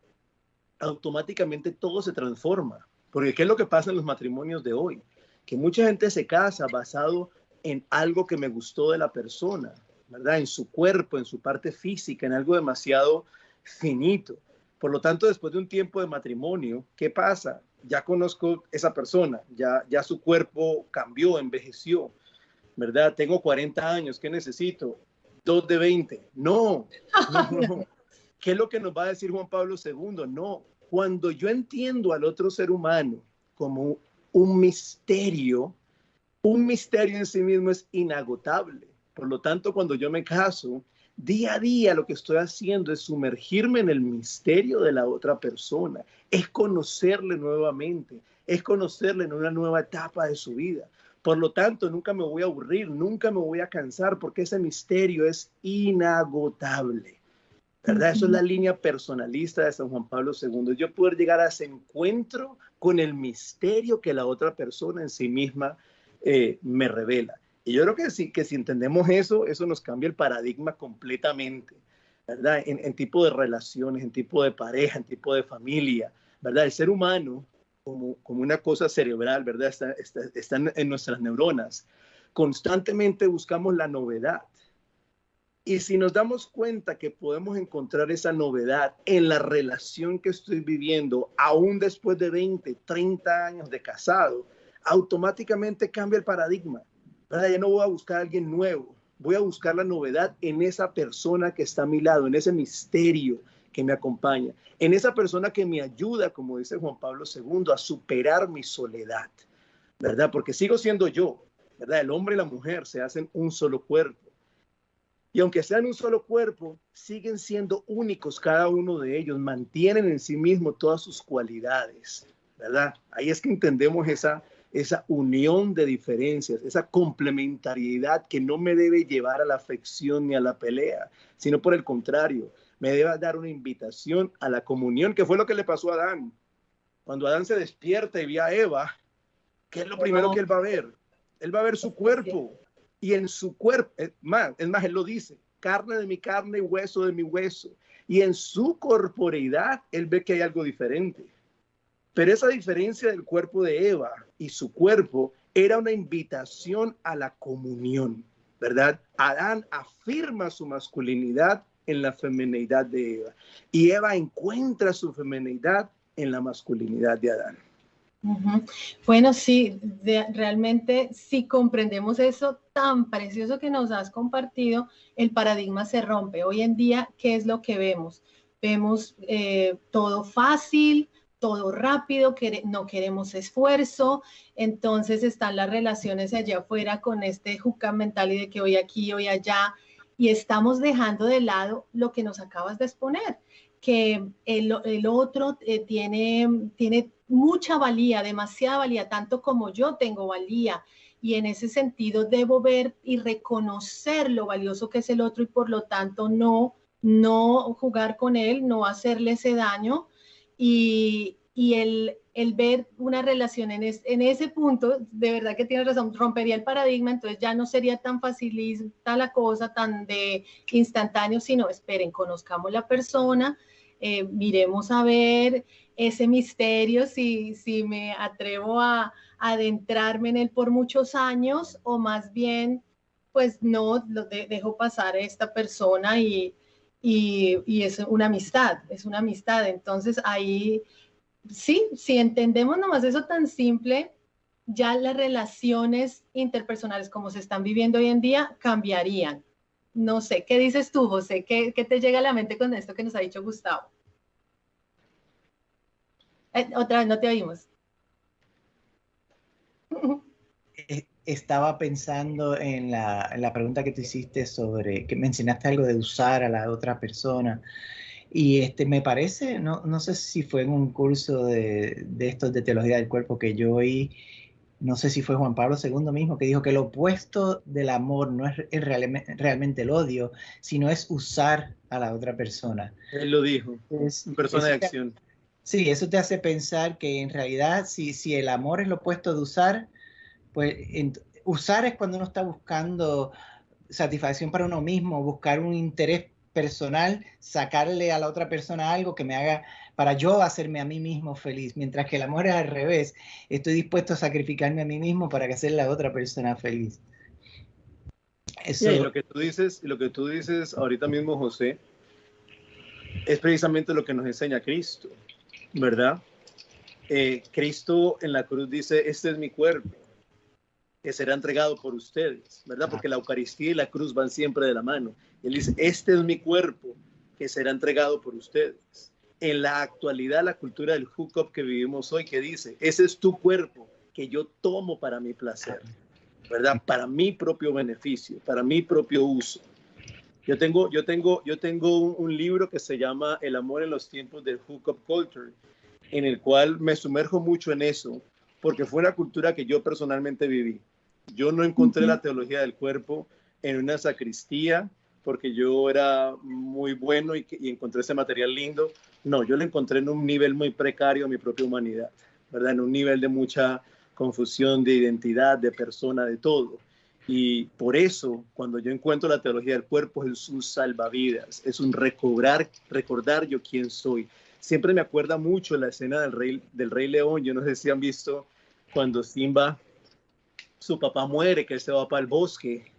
automáticamente todo se transforma. Porque ¿qué es lo que pasa en los matrimonios de hoy? Que mucha gente se casa basado en algo que me gustó de la persona, ¿verdad? En su cuerpo, en su parte física, en algo demasiado finito. Por lo tanto, después de un tiempo de matrimonio, ¿qué pasa? Ya conozco esa persona, ya su cuerpo cambió, envejeció, ¿verdad? Tengo 40 años, ¿qué necesito? 2 de 20. No. ¿Qué es lo que nos va a decir Juan Pablo II? No, cuando yo entiendo al otro ser humano como un misterio en sí mismo es inagotable. Por lo tanto, cuando yo me caso, día a día lo que estoy haciendo es sumergirme en el misterio de la otra persona, es conocerle nuevamente, es conocerle en una nueva etapa de su vida. Por lo tanto, nunca me voy a aburrir, nunca me voy a cansar, porque ese misterio es inagotable, ¿verdad? Eso es la línea personalista de San Juan Pablo II. Yo poder llegar a ese encuentro con el misterio que la otra persona en sí misma me revela. Y yo creo que si entendemos eso, eso nos cambia el paradigma completamente, ¿verdad? En tipo de relaciones, en tipo de pareja, en tipo de familia, ¿verdad? El ser humano, como una cosa cerebral, ¿verdad? Está en nuestras neuronas. Constantemente buscamos la novedad. Y si nos damos cuenta que podemos encontrar esa novedad en la relación que estoy viviendo, aún después de 20, 30 años de casado, automáticamente cambia el paradigma, ¿verdad? Ya no voy a buscar a alguien nuevo, voy a buscar la novedad en esa persona que está a mi lado, en ese misterio que me acompaña, en esa persona que me ayuda, como dice Juan Pablo II, a superar mi soledad, ¿verdad? Porque sigo siendo yo, ¿verdad? El hombre y la mujer se hacen un solo cuerpo. Y aunque sean un solo cuerpo, siguen siendo únicos cada uno de ellos, mantienen en sí mismo todas sus cualidades, ¿verdad? Ahí es que entendemos esa unión de diferencias, esa complementariedad que no me debe llevar a la afección ni a la pelea, sino por el contrario, me debe dar una invitación a la comunión, que fue lo que le pasó a Adán. Cuando Adán se despierta y ve a Eva, ¿qué es lo primero que él va a ver? Él va a ver su cuerpo. Y en su cuerpo, es más, él lo dice, carne de mi carne y hueso de mi hueso. Y en su corporeidad, él ve que hay algo diferente. Pero esa diferencia del cuerpo de Eva y su cuerpo era una invitación a la comunión, ¿verdad? Adán afirma su masculinidad en la feminidad de Eva. Y Eva encuentra su feminidad en la masculinidad de Adán. Bueno, sí, realmente si comprendemos eso tan precioso que nos has compartido, el paradigma se rompe. Hoy en día, ¿qué es lo que vemos? Vemos todo fácil, todo rápido, no queremos esfuerzo, entonces están las relaciones allá afuera con este juca mental y de que hoy aquí, hoy allá, y estamos dejando de lado lo que nos acabas de exponer, que el otro tiene mucha valía, demasiada valía, tanto como yo tengo valía, y en ese sentido debo ver y reconocer lo valioso que es el otro y por lo tanto no jugar con él, no hacerle ese daño, y el ver una relación en ese punto, de verdad que tienes razón, rompería el paradigma, entonces ya no sería tan facilista la cosa, tan de instantáneo, sino esperen, conozcamos la persona, miremos a ver ese misterio, si me atrevo a adentrarme en él por muchos años o más bien, pues no, dejo pasar a esta persona y es una amistad, entonces ahí sí, si entendemos nomás eso tan simple, ya las relaciones interpersonales como se están viviendo hoy en día cambiarían. No sé, ¿qué dices tú, José? ¿Qué te llega a la mente con esto que nos ha dicho Gustavo? Otra vez, no te oímos. Estaba pensando en la pregunta que tú hiciste sobre, que mencionaste algo de usar a la otra persona. Y me parece, no sé si fue en un curso de estos de teología del cuerpo que yo oí, no sé si fue Juan Pablo II mismo, que dijo que lo opuesto del amor no es realmente el odio, sino es usar a la otra persona. Él lo dijo, persona de acción. Sí, eso te hace pensar que en realidad si el amor es lo opuesto de usar, pues usar es cuando uno está buscando satisfacción para uno mismo, buscar un interés personal, sacarle a la otra persona algo que me haga, para yo hacerme a mí mismo feliz, mientras que el amor es al revés, estoy dispuesto a sacrificarme a mí mismo para hacer a la otra persona feliz. Eso... Y lo que tú dices ahorita mismo, José, es precisamente lo que nos enseña Cristo, ¿verdad? Cristo en la cruz dice, este es mi cuerpo, que será entregado por ustedes, ¿verdad? Porque la Eucaristía y la cruz van siempre de la mano. Él dice, este es mi cuerpo, que será entregado por ustedes. En la actualidad, la cultura del hookup que vivimos hoy, que dice, ese es tu cuerpo, que yo tomo para mi placer, ¿verdad? Para mi propio beneficio, para mi propio uso. Yo tengo un libro que se llama El amor en los tiempos del hookup culture, en el cual me sumerjo mucho en eso, porque fue una cultura que yo personalmente viví. Yo no encontré la teología del cuerpo en una sacristía, porque yo era muy bueno y encontré ese material lindo. No, yo lo encontré en un nivel muy precario de mi propia humanidad, ¿verdad? En un nivel de mucha confusión de identidad, de persona, de todo. Y por eso, cuando yo encuentro la teología del cuerpo, es un salvavidas, es un recordar yo quién soy. Siempre me acuerda mucho la escena del Rey León. Yo no sé si han visto cuando Simba, su papá muere, que él se va para el bosque,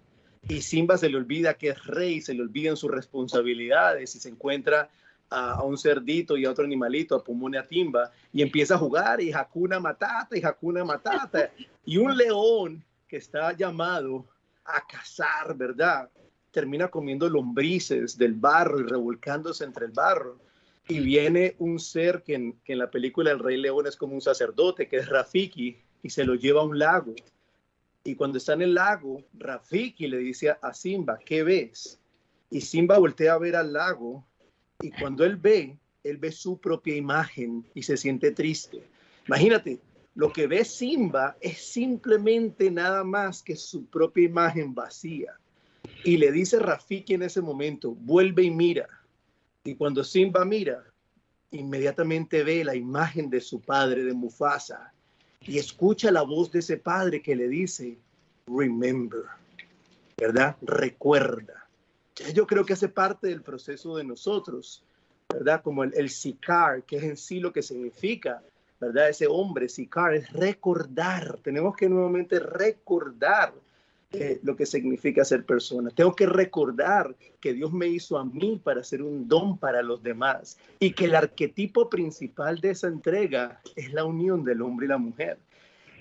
y Simba se le olvida que es rey, se le olvidan sus responsabilidades, y se encuentra a un cerdito y a otro animalito, a Pumón y a Timba, y empieza a jugar, y Hakuna Matata, y un león que está llamado a cazar, ¿verdad? Termina comiendo lombrices del barro y revolcándose entre el barro. Y viene un ser que en la película El Rey León es como un sacerdote, que es Rafiki, y se lo lleva a un lago. Y cuando está en el lago, Rafiki le dice a Simba, ¿qué ves? Y Simba voltea a ver al lago, y cuando él ve su propia imagen y se siente triste. Imagínate, lo que ve Simba es simplemente nada más que su propia imagen vacía. Y le dice Rafiki en ese momento, vuelve y mira. Y cuando Simba mira, inmediatamente ve la imagen de su padre, de Mufasa, y escucha la voz de ese padre que le dice, remember, ¿verdad? Recuerda. Yo creo que hace parte del proceso de nosotros, ¿verdad? Como el sikar, que es en sí lo que significa, ¿verdad? Ese hombre, sikar, es recordar. Tenemos que nuevamente recordar lo que significa ser persona. Tengo que recordar que Dios me hizo a mí para ser un don para los demás y que el arquetipo principal de esa entrega es la unión del hombre y la mujer.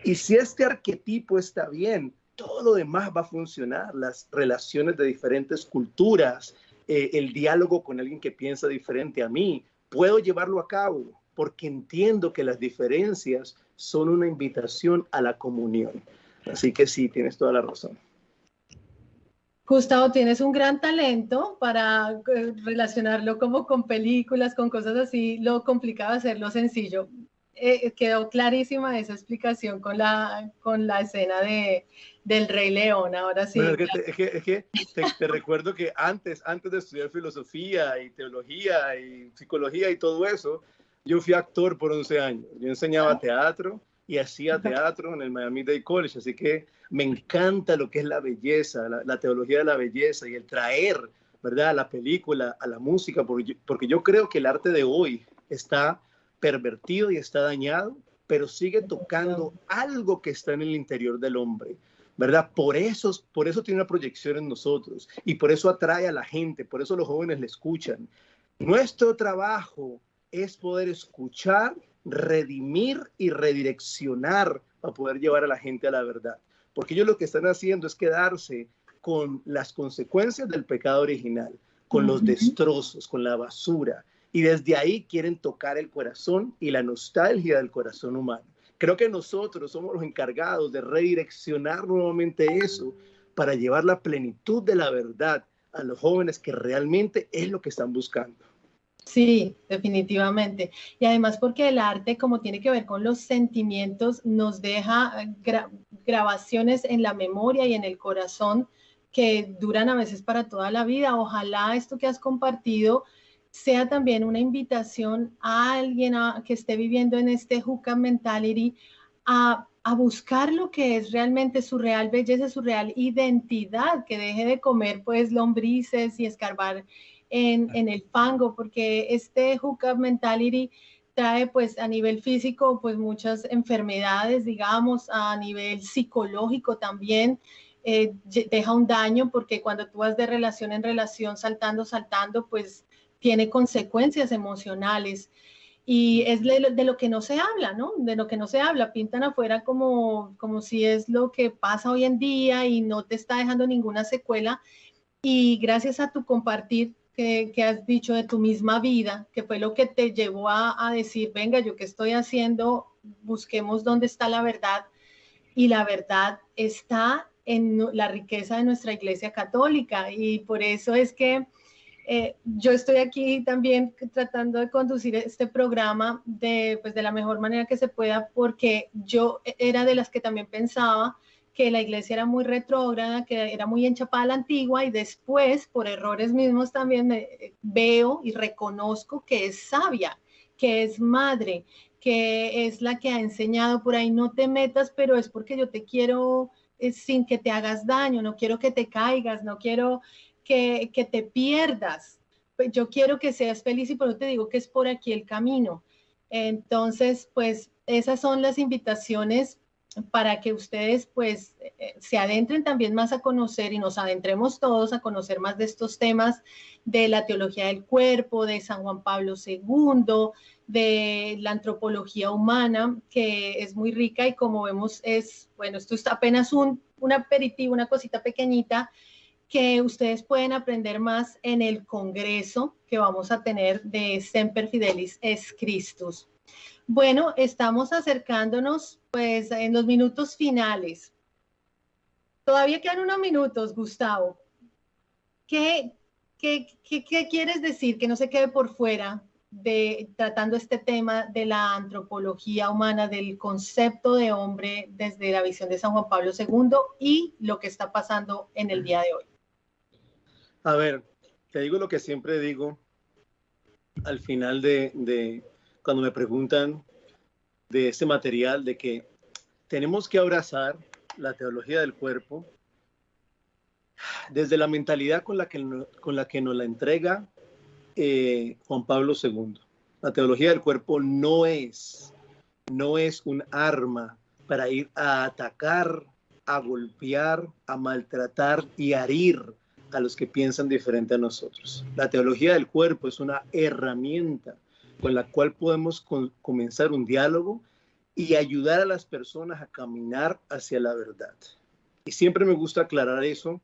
Y si este arquetipo está bien, todo lo demás va a funcionar. Las relaciones de diferentes culturas, el diálogo con alguien que piensa diferente a mí, puedo llevarlo a cabo porque entiendo que las diferencias son una invitación a la comunión. Así que sí, tienes toda la razón. Gustavo, tienes un gran talento para relacionarlo como con películas, con cosas así, lo complicado es hacerlo sencillo. Quedó clarísima esa explicación con la escena del Rey León, ahora sí. Bueno, es que te recuerdo que antes de estudiar filosofía y teología y psicología y todo eso, yo fui actor por 11 años. Yo enseñaba teatro y hacía teatro en el Miami-Dade College, así que me encanta lo que es la belleza, la teología de la belleza y el traer, ¿verdad?, a la película, a la música, porque yo creo que el arte de hoy está pervertido y está dañado, pero sigue tocando algo que está en el interior del hombre, ¿verdad? Por eso tiene una proyección en nosotros y por eso atrae a la gente, por eso los jóvenes le escuchan. Nuestro trabajo es poder escuchar, redimir y redireccionar para poder llevar a la gente a la verdad. Porque ellos lo que están haciendo es quedarse con las consecuencias del pecado original, con los destrozos, con la basura. Y desde ahí quieren tocar el corazón y la nostalgia del corazón humano. Creo que nosotros somos los encargados de redireccionar nuevamente eso para llevar la plenitud de la verdad a los jóvenes, que realmente es lo que están buscando. Sí, definitivamente. Y además porque el arte, como tiene que ver con los sentimientos, nos deja grabaciones en la memoria y en el corazón que duran a veces para toda la vida. Ojalá esto que has compartido sea también una invitación a alguien que esté viviendo en este hookup mentality a a buscar lo que es realmente su real belleza, su real identidad, que deje de comer pues lombrices y escarbar en el fango, porque este hookup mentality trae pues a nivel físico pues muchas enfermedades, digamos, a nivel psicológico también. Deja un daño porque cuando tú vas de relación en relación saltando, pues tiene consecuencias emocionales. Y es de lo que no se habla, ¿no? De lo que no se habla. Pintan afuera como si es lo que pasa hoy en día y no te está dejando ninguna secuela. Y gracias a tu compartir que has dicho de tu misma vida, que fue lo que te llevó a decir, venga, ¿yo qué estoy haciendo? Busquemos dónde está la verdad. Y la verdad está en la riqueza de nuestra Iglesia Católica. Y por eso es que yo estoy aquí también tratando de conducir este programa pues de la mejor manera que se pueda, porque yo era de las que también pensaba que la iglesia era muy retrógrada, que era muy enchapada a la antigua, y después, por errores mismos también, veo y reconozco que es sabia, que es madre, que es la que ha enseñado por ahí, no te metas, pero es porque yo te quiero sin que te hagas daño, no quiero que te caigas, no quiero que te pierdas. Pues yo quiero que seas feliz y por eso te digo que es por aquí el camino. Entonces, pues esas son las invitaciones para que ustedes pues se adentren también más a conocer y nos adentremos todos a conocer más de estos temas de la teología del cuerpo, de San Juan Pablo II, de la antropología humana, que es muy rica y como vemos es, bueno, esto es apenas un aperitivo, una cosita pequeñita que ustedes pueden aprender más en el congreso que vamos a tener de Semper Fidelis es Christus. Bueno, estamos acercándonos pues en los minutos finales. Todavía quedan unos minutos, Gustavo. ¿Qué quieres decir que no se quede por fuera de tratando este tema de la antropología humana, del concepto de hombre desde la visión de San Juan Pablo II y lo que está pasando en el día de hoy? A ver, te digo lo que siempre digo al final de cuando me preguntan de este material, de que tenemos que abrazar la teología del cuerpo desde la mentalidad con la que nos la entrega Juan Pablo II. La teología del cuerpo no es un arma para ir a atacar, a golpear, a maltratar y a herir a los que piensan diferente a nosotros. La teología del cuerpo es una herramienta con la cual podemos comenzar un diálogo y ayudar a las personas a caminar hacia la verdad. Y siempre me gusta aclarar eso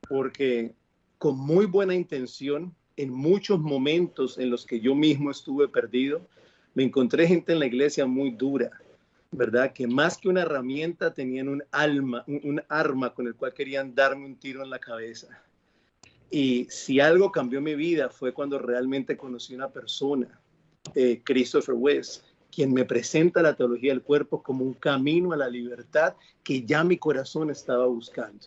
porque con muy buena intención, en muchos momentos en los que yo mismo estuve perdido, me encontré gente en la iglesia muy dura, ¿verdad? Que más que una herramienta tenían un arma con el cual querían darme un tiro en la cabeza. Y si algo cambió mi vida fue cuando realmente conocí una persona, Christopher West, quien me presenta la teología del cuerpo como un camino a la libertad que ya mi corazón estaba buscando,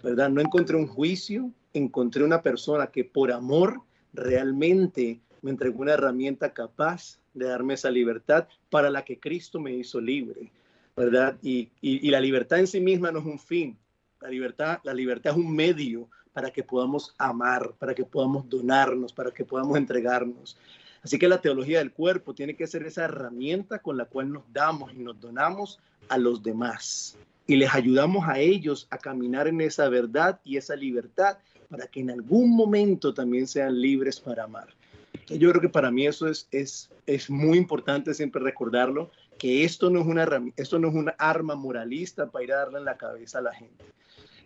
¿verdad? No encontré un juicio, encontré una persona que por amor realmente me entregó una herramienta capaz de darme esa libertad para la que Cristo me hizo libre, ¿verdad? Y la libertad en sí misma no es un fin. La libertad es un medio para que podamos amar, para que podamos donarnos, para que podamos entregarnos. Así que la teología del cuerpo tiene que ser esa herramienta con la cual nos damos y nos donamos a los demás. Y les ayudamos a ellos a caminar en esa verdad y esa libertad para que en algún momento también sean libres para amar. Entonces, yo creo que para mí eso es muy importante siempre recordarlo, que esto no es una arma moralista para ir a darle en la cabeza a la gente.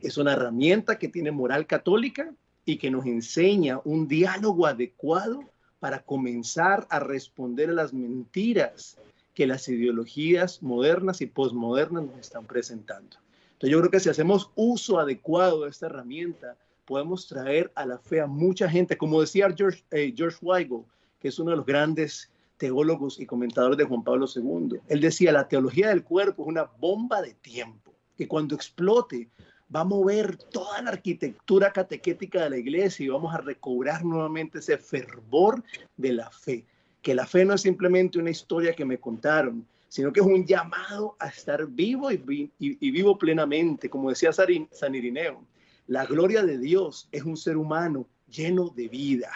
Es una herramienta que tiene moral católica y que nos enseña un diálogo adecuado para comenzar a responder a las mentiras que las ideologías modernas y posmodernas nos están presentando. Entonces yo creo que si hacemos uso adecuado de esta herramienta, podemos traer a la fe a mucha gente. Como decía George Weigel, que es uno de los grandes teólogos y comentadores de Juan Pablo II, él decía, la teología del cuerpo es una bomba de tiempo, que cuando explote va a mover toda la arquitectura catequética de la iglesia y vamos a recobrar nuevamente ese fervor de la fe. Que la fe no es simplemente una historia que me contaron, sino que es un llamado a estar vivo y vivo plenamente. Como decía San Irineo, la gloria de Dios es un ser humano lleno de vida,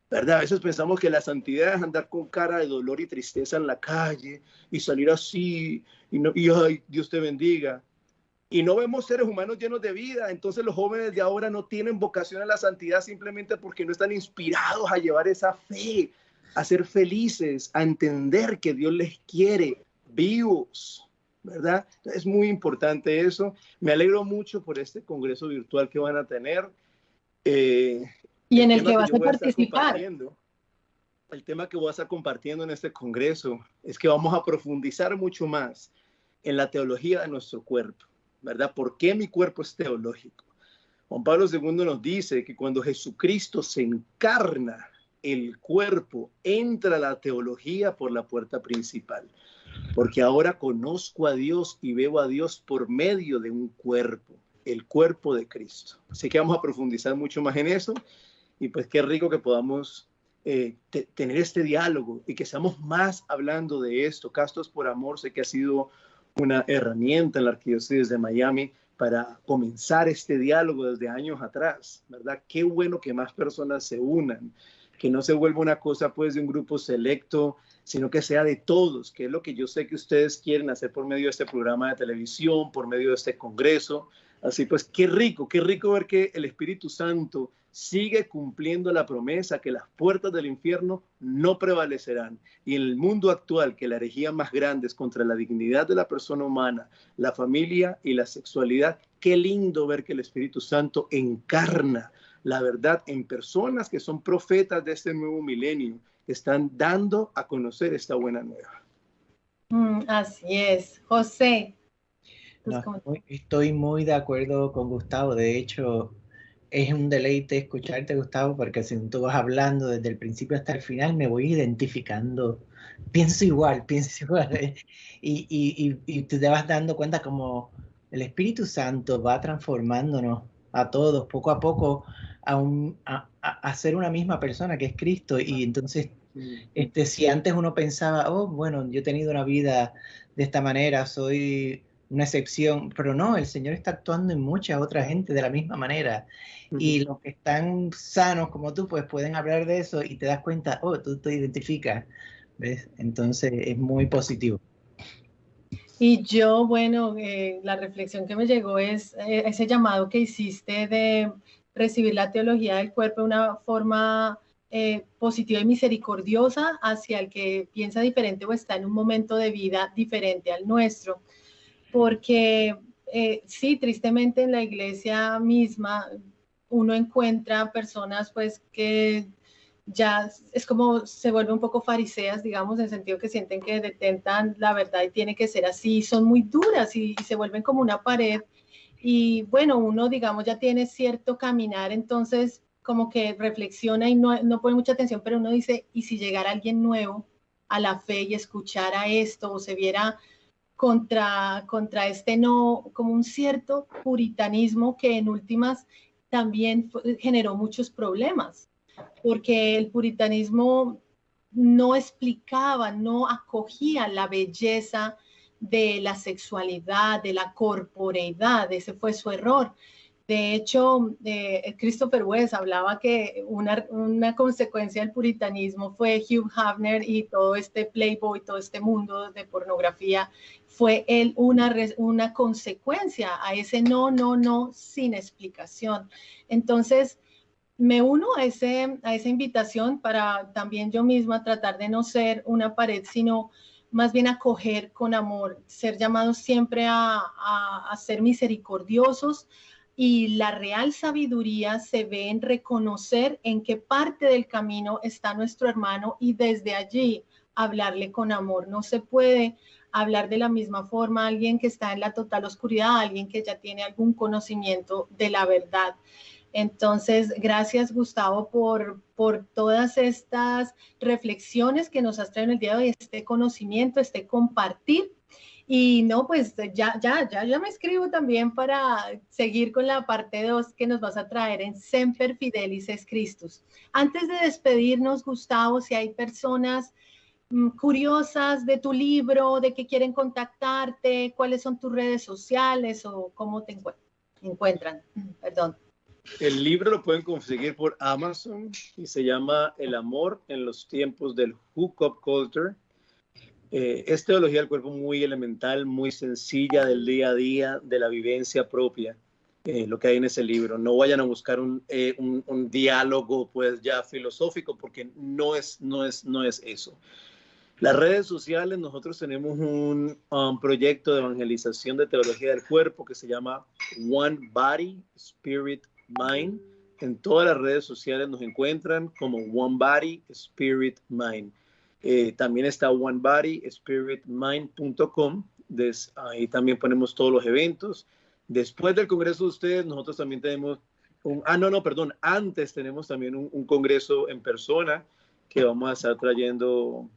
¿verdad? A veces pensamos que la santidad es andar con cara de dolor y tristeza en la calle y salir así y ay, Dios te bendiga. Y no vemos seres humanos llenos de vida. Entonces los jóvenes de ahora no tienen vocación a la santidad simplemente porque no están inspirados a llevar esa fe, a ser felices, a entender que Dios les quiere vivos, ¿verdad? Es muy importante eso. Me alegro mucho por este congreso virtual que van a tener. Y en el que vas a participar. El tema que voy a estar compartiendo en este congreso es que vamos a profundizar mucho más en la teología de nuestro cuerpo, ¿verdad? ¿Por qué mi cuerpo es teológico? Juan Pablo II nos dice que cuando Jesucristo se encarna, el cuerpo entra a la teología por la puerta principal, porque ahora conozco a Dios y veo a Dios por medio de un cuerpo, el cuerpo de Cristo. Así que vamos a profundizar mucho más en eso y pues qué rico que podamos tener este diálogo y que seamos más hablando de esto. Castos por Amor sé que ha sido una herramienta en la Arquidiócesis de Miami para comenzar este diálogo desde años atrás, ¿verdad? Qué bueno que más personas se unan, que no se vuelva una cosa pues de un grupo selecto, sino que sea de todos, que es lo que yo sé que ustedes quieren hacer por medio de este programa de televisión, por medio de este congreso. Así pues, qué rico ver que el Espíritu Santo sigue cumpliendo la promesa que las puertas del infierno no prevalecerán. Y en el mundo actual, que la herejía más grande es contra la dignidad de la persona humana, la familia y la sexualidad, qué lindo ver que el Espíritu Santo encarna la verdad en personas que son profetas de este nuevo milenio, que están dando a conocer esta buena nueva. Así es. José. No, estoy muy de acuerdo con Gustavo. De hecho, es un deleite escucharte, Gustavo, porque si tú vas hablando desde el principio hasta el final, me voy identificando. Pienso igual. Y te vas dando cuenta como el Espíritu Santo va transformándonos a todos poco a poco a ser una misma persona que es Cristo. Y entonces, si antes uno pensaba, oh, bueno, yo he tenido una vida de esta manera, soy una excepción, pero no, el Señor está actuando en mucha otra gente de la misma manera. Y los que están sanos como tú, pues pueden hablar de eso y te das cuenta, oh, tú te identificas, ¿ves? Entonces es muy positivo. Y yo, bueno, la reflexión que me llegó es ese llamado que hiciste de recibir la teología del cuerpo de una forma positiva y misericordiosa hacia el que piensa diferente o está en un momento de vida diferente al nuestro. Porque sí, tristemente en la iglesia misma uno encuentra personas pues que ya es como se vuelven un poco fariseas, digamos, en el sentido que sienten que detentan la verdad y tiene que ser así, son muy duras y se vuelven como una pared. Y bueno, uno, digamos, ya tiene cierto caminar, entonces como que reflexiona y no pone mucha atención, pero uno dice, ¿y si llegara alguien nuevo a la fe y escuchara esto o se viera contra este no, como un cierto puritanismo que en últimas también generó muchos problemas? Porque el puritanismo no explicaba, no acogía la belleza de la sexualidad, de la corporeidad. Ese fue su error. De hecho, Christopher West hablaba que una consecuencia del puritanismo fue Hugh Hefner y todo este Playboy, todo este mundo de pornografía, fue una consecuencia a ese no, sin explicación. Entonces, me uno a esa invitación para también yo misma tratar de no ser una pared, sino más bien acoger con amor, ser llamados siempre a ser misericordiosos, y la real sabiduría se ve en reconocer en qué parte del camino está nuestro hermano y desde allí hablarle con amor. No se puede hablar de la misma forma a alguien que está en la total oscuridad, a alguien que ya tiene algún conocimiento de la verdad. Entonces, gracias, Gustavo, por todas estas reflexiones que nos has traído el día de hoy, este conocimiento, este compartir. Y no, pues ya me escribo también para seguir con la parte 2 que nos vas a traer en Semper Fidelis es Christus. Antes de despedirnos, Gustavo, si hay personas curiosas de tu libro, de que quieren contactarte, cuáles son tus redes sociales o cómo te encuentran. Perdón. El libro lo pueden conseguir por Amazon y se llama El amor en los tiempos del hookup culture. Es teología del cuerpo muy elemental, muy sencilla del día a día, de la vivencia propia, lo que hay en ese libro. No vayan a buscar un diálogo pues ya filosófico porque no es eso. Las redes sociales, nosotros tenemos un proyecto de evangelización de teología del cuerpo que se llama One Body, Spirit, Mind. En todas las redes sociales nos encuentran como One Body, Spirit, Mind. También está onebodyspiritmind.com. Ahí también ponemos todos los eventos. Después del congreso de ustedes, nosotros también tenemos antes tenemos también un congreso en persona que vamos a estar trayendo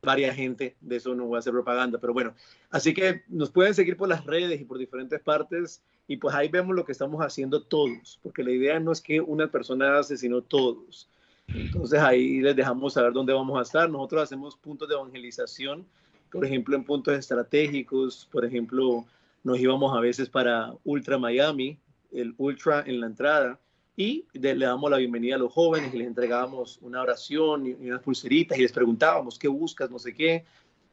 varias gente, de eso no voy a hacer propaganda, pero bueno, así que nos pueden seguir por las redes y por diferentes partes y pues ahí vemos lo que estamos haciendo todos, porque la idea no es que una persona hace, sino todos. Entonces ahí les dejamos saber dónde vamos a estar. Nosotros hacemos puntos de evangelización, por ejemplo, en puntos estratégicos. Por ejemplo, nos íbamos a veces para Ultra Miami, el Ultra en la entrada, y le damos la bienvenida a los jóvenes y les entregábamos una oración y unas pulseritas y les preguntábamos qué buscas, no sé qué,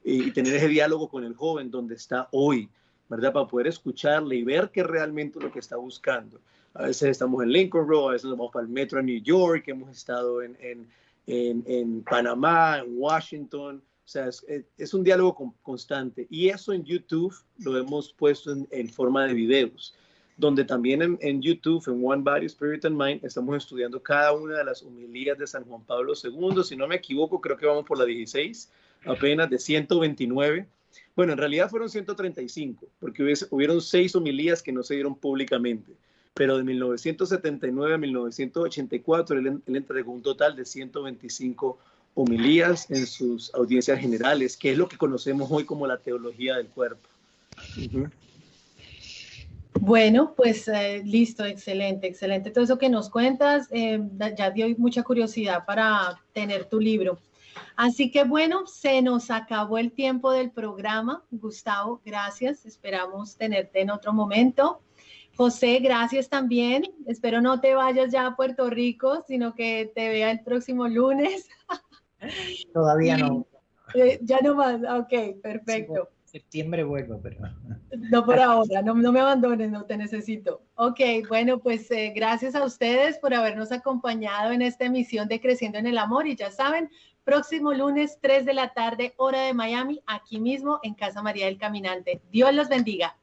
y tener ese diálogo con el joven donde está hoy, ¿verdad? Para poder escucharle y ver qué realmente es lo que está buscando. A veces estamos en Lincoln Road, a veces nos vamos para el metro en New York, hemos estado en Panamá, en Washington. O sea, es un diálogo constante. Y eso en YouTube lo hemos puesto en forma de videos, donde también en YouTube, en One Body, Spirit and Mind, estamos estudiando cada una de las homilías de San Juan Pablo II. Si no me equivoco, creo que vamos por la 16, apenas de 129. Bueno, en realidad fueron 135, porque hubieron 6 homilías que no se dieron públicamente. Pero de 1979 a 1984, él entregó un total de 125 homilías en sus audiencias generales, que es lo que conocemos hoy como la teología del cuerpo. Bueno, pues listo, excelente, excelente. Todo eso que nos cuentas ya dio mucha curiosidad para tener tu libro. Así que bueno, se nos acabó el tiempo del programa. Gustavo, gracias. Esperamos tenerte en otro momento. José, gracias también. Espero no te vayas ya a Puerto Rico, sino que te vea el próximo lunes. Todavía no. Ya no más, ok, perfecto. Sí, septiembre vuelvo, pero... No por ahora, no me abandones, no te necesito. Ok, bueno, pues gracias a ustedes por habernos acompañado en esta emisión de Creciendo en el Amor. Y ya saben, próximo lunes, 3 de la tarde, hora de Miami, aquí mismo en Casa María del Caminante. Dios los bendiga.